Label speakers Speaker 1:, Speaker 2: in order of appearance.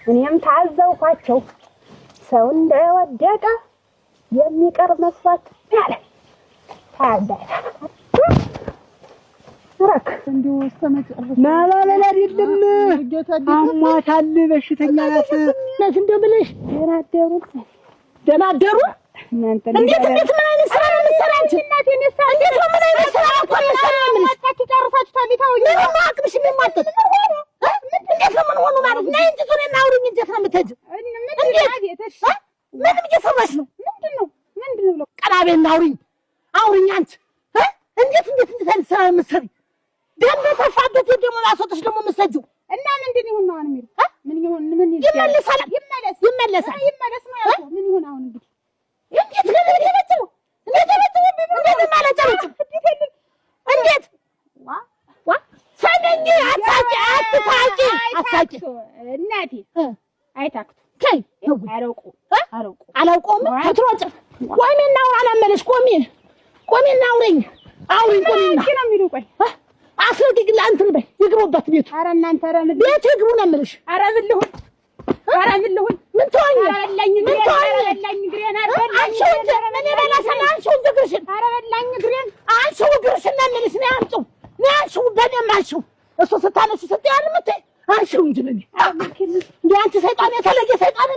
Speaker 1: እኔም ታዘውኳቸው ሰው እንደወደቀ የሚቀር መስዋዕት ያለ ታዳይ ረክ
Speaker 2: እንዲሁ እስተመጨረሻ
Speaker 3: ማላበል አይደለም አሟታል በሽተኛ ናት እንደምልሽ ደህና አደሩ
Speaker 1: እናንተ
Speaker 3: እንዴት ምን አይነት ስራ ነው የምትሰራው እናቴ ነሳ እንዴት ምን አይነት ስራ ነው የምትሰራው ታችሁ ጨርሳችሁ ታዲታው ነው አቅምሽ የሚማተት እንዴት ነው ምን ሆኖ ማለት ነው እንዴ ዞኔና አውሪኝ እንዴት ነው የምትሄጂው ምንም እየሰማሽ ነው ምንድነው ብሎ ቀራቤና አውሪኝ አንቺ እንዴት አይነት ስራ ነው የምትሰሪ ደም ተፋበት ደግሞ ማሶተሽ ደግሞ የምትሰጂው
Speaker 1: እና ምንድን ይሁን ነው አሁን ምን ይሁን
Speaker 3: ይመለሳል ነው ያልኩት ምን ይሁን አሁን እንግዲህ እንዴት ነው የመጣው እንዴት ማለት ነው እንዴት ዋ ሰነኝ አሳቂ
Speaker 1: እናቴ አይታክቱ
Speaker 3: ከይ አላውቀውም አትሮጭ ቆሜና አላመለሽ ቆሜና አውሪኝ
Speaker 1: ነው የሚሉ ቆይ
Speaker 3: አስረግግ ለአንተን በይ ይግሩበት ቤቱ
Speaker 1: ኧረ እናንተ ኧረ ምን
Speaker 3: ቤቱ ይግሩ ነው የምልሽ
Speaker 1: ኧረ ምን ልሁን ምን
Speaker 3: ትሆኝ
Speaker 1: ኧረ በላኝ ግሬን
Speaker 3: አንቺው ምን ይበላሻል አንቺው ግርሽን
Speaker 1: ኧረ በላኝ ግሬን
Speaker 3: አንቺው ግርሽን ነው የምልሽ ነው አንቺው በደም አንቺው እሱ ስታነሽ ስትያል ምት አንቺው እንጂ ምን እንዴ አንቺ ሰይጣን የተለየ ሰይጣን